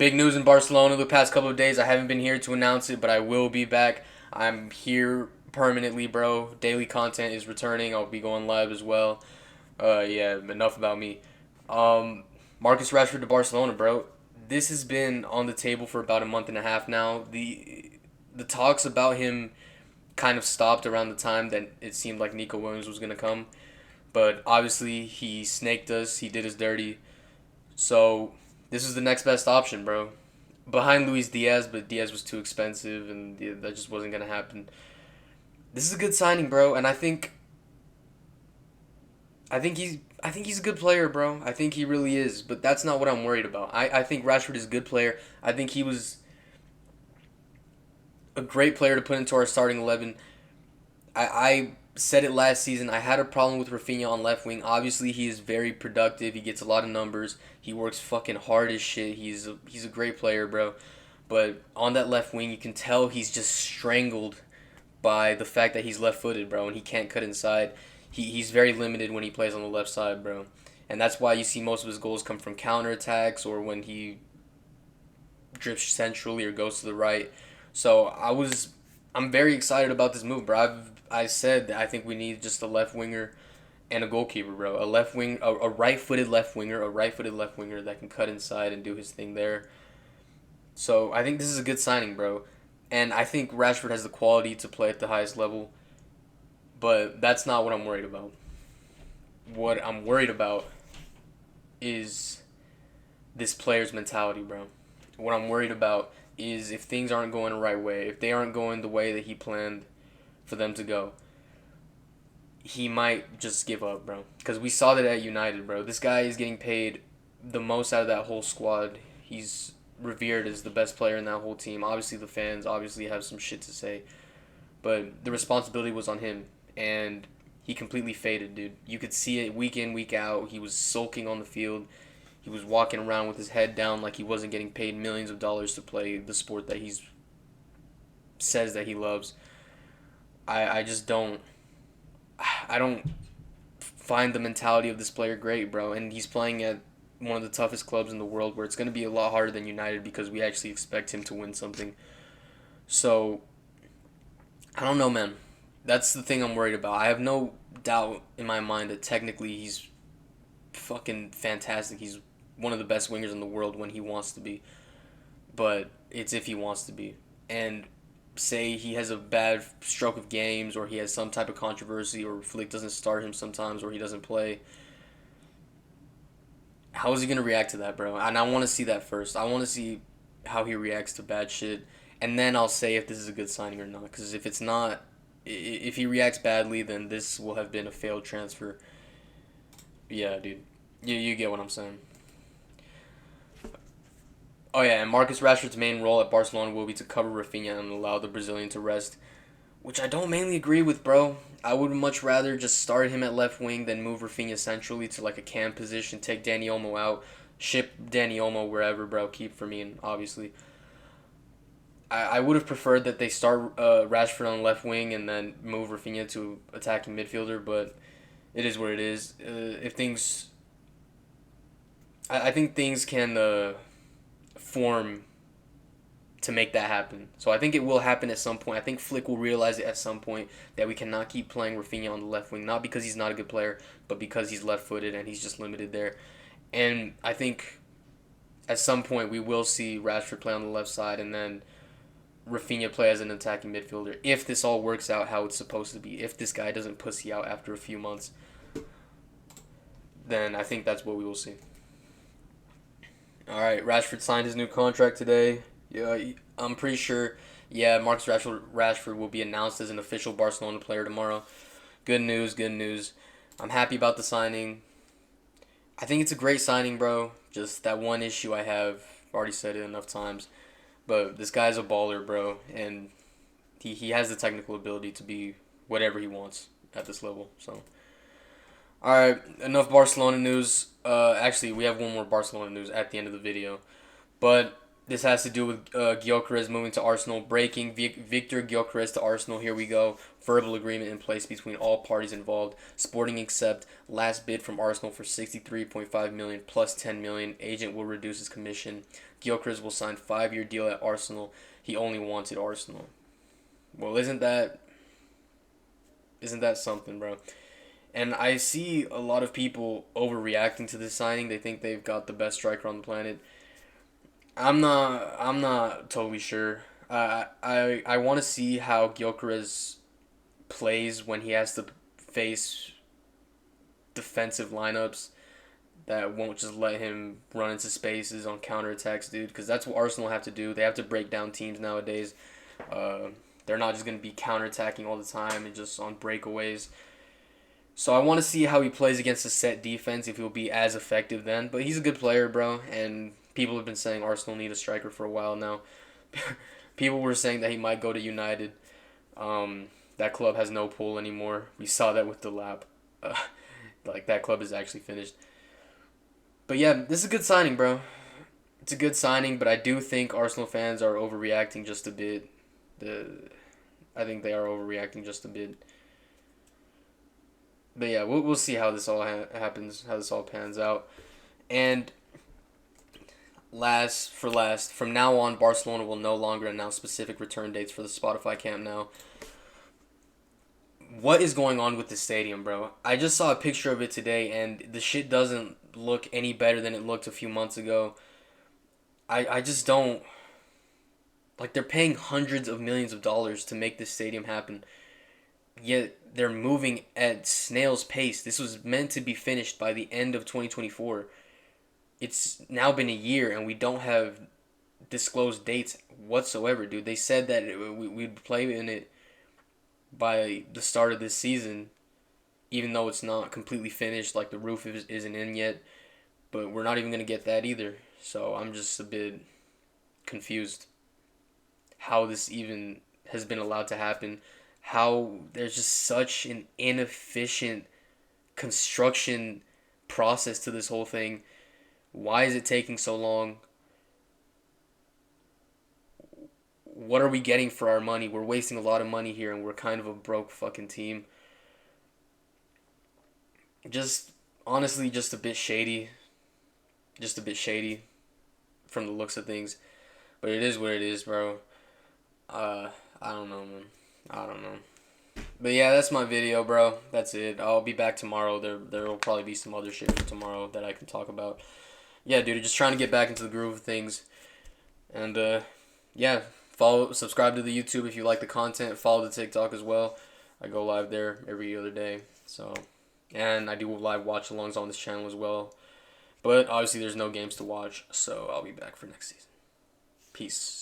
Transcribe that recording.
Big news in Barcelona the past couple of days. I haven't been here to announce it, but I will be back. I'm here permanently, bro. Daily content is returning. I'll be going live as well. Yeah, enough about me. Um, Marcus Rashford to Barcelona, bro. This has been on the table for about a month and a half now. The talks about him kind of stopped around the time that it seemed like Nico Williams was gonna come, but obviously he snaked us. He did us dirty. So this is the next best option, bro. Behind Luis Diaz, but Diaz was too expensive, and that just wasn't gonna happen. This is a good signing, bro, and I think he's a good player, bro. I think he really is, but that's not what I'm worried about. I think Rashford is a good player. I think he was a great player to put into our starting 11. I said it last season. I had a problem with Rafinha on left wing. Obviously, he is very productive. He gets a lot of numbers. He works fucking hard as shit. He's a great player, bro. But on that left wing, you can tell he's just strangled by the fact that he's left-footed, bro, and he can't cut inside. He's very limited when he plays on the left side, bro. And that's why you see most of his goals come from counterattacks or when he drifts centrally or goes to the right. So I'm very excited about this move, bro. I said that I think we need just a left winger and a goalkeeper, bro. A right-footed left winger, that can cut inside and do his thing there. So I think this is a good signing, bro. And I think Rashford has the quality to play at the highest level, but that's not what I'm worried about. What I'm worried about is this player's mentality, bro. What I'm worried about is if things aren't going the right way, if they aren't going the way that he planned for them to go, he might just give up, bro. Because we saw that at United, bro. This guy is getting paid the most out of that whole squad. He's revered as the best player in that whole team. Obviously, the fans obviously have some shit to say, but the responsibility was on him, and he completely faded, dude. You could see it week in, week out. He was sulking on the field. He was walking around with his head down like he wasn't getting paid millions of dollars to play the sport that he's says that he loves. I just don't find the mentality of this player great, bro. And he's playing at one of the toughest clubs in the world where it's going to be a lot harder than United because we actually expect him to win something. So, I don't know, man. That's the thing I'm worried about. I have no doubt in my mind that technically he's fucking fantastic. He's one of the best wingers in the world when he wants to be. But it's if he wants to be. And say he has a bad stroke of games or he has some type of controversy or Flick doesn't start him sometimes or he doesn't play, how is he gonna react to that, bro? And I want to see that first. I want to see how he reacts to bad shit, and then I'll say if this is a good signing or not. Because if it's not, if he reacts badly, then this will have been a failed transfer. Yeah, dude. You get what I'm saying. Oh yeah, and Marcus Rashford's main role at Barcelona will be to cover Rafinha and allow the Brazilian to rest, which I don't mainly agree with, bro. I would much rather just start him at left wing than move Rafinha centrally to like a cam position, take Danny Olmo out, ship Danny Olmo wherever, bro. Keep Firmino, obviously. I would have preferred that they start Rashford on left wing and then move Rafinha to attacking midfielder, but it is what it is. If things, I think things can form to make that happen. So I think it will happen at some point. I think Flick will realize it at some point that we cannot keep playing Rafinha on the left wing, not because he's not a good player, but because he's left-footed and he's just limited there. And I think at some point we will see Rashford play on the left side and then Rafinha play as an attacking midfielder. If this all works out how it's supposed to be, if this guy doesn't pussy out after a few months, then I think that's what we will see. All right, Rashford signed his new contract today. Yeah, I'm pretty sure. Yeah, Marcus Rashford will be announced as an official Barcelona player tomorrow. Good news, good news. I'm happy about the signing. I think it's a great signing, bro. Just that one issue I have. I've already said it enough times. But this guy's a baller, bro. And he has the technical ability to be whatever he wants at this level. So, all right, enough Barcelona news. Actually, we have one more Barcelona news at the end of the video. But this has to do with Gyökeres moving to Arsenal. Breaking Victor Gyökeres to Arsenal. Here we go. Verbal agreement in place between all parties involved. Sporting accept last bid from Arsenal for 63.5 million plus 10 million. Agent will reduce his commission Gyökeres will sign 5-year deal at Arsenal. He only wanted Arsenal. Well, isn't that something, bro? And I see a lot of people overreacting to this signing. They think they've got the best striker on the planet. I'm not totally sure. I want to see how Gyökeres plays when he has to face defensive lineups that won't just let him run into spaces on counterattacks, dude. Because that's what Arsenal have to do. They have to break down teams nowadays. Uh, they're not just going to be counterattacking all the time and just on breakaways. So I want to see how he plays against a set defense, if he'll be as effective then. But he's a good player, bro. And people have been saying Arsenal need a striker for a while now. People were saying that he might go to United. That club has no pull anymore. We saw that with the lap. Like, that club is actually finished. But yeah, this is a good signing, bro. It's a good signing, but I do think Arsenal fans are overreacting just a bit. I think they are overreacting just a bit. But yeah, we'll see how this all happens, how this all pans out. And last, from now on, Barcelona will no longer announce specific return dates for the Spotify Camp Nou. What is going on with the stadium, bro? I just saw a picture of it today, and the shit doesn't look any better than it looked a few months ago. I just don't... Like, they're paying hundreds of millions of dollars to make this stadium happen. Yet, they're moving at snail's pace. This was meant to be finished by the end of 2024. It's now been a year, and we don't have disclosed dates whatsoever, dude. They said that we'd play in it by the start of this season, even though it's not completely finished, like the roof isn't in yet. But we're not even going to get that either. So I'm just a bit confused how this even has been allowed to happen. How there's just such an inefficient construction process to this whole thing. Why is it taking so long? What are we getting for our money? We're wasting a lot of money here, and we're kind of a broke fucking team. Just, honestly, just a bit shady. Just a bit shady from the looks of things. But it is what it is, bro. I don't know, man. I don't know. But yeah, that's my video, bro. That's it. I'll be back tomorrow. There will probably be some other shit for tomorrow that I can talk about. Yeah, dude, just trying to get back into the groove of things. And yeah, subscribe to the YouTube if you like the content. Follow the TikTok as well. I go live there every other day. So, and I do live watch-alongs on this channel as well. But obviously there's no games to watch, so I'll be back for next season. Peace.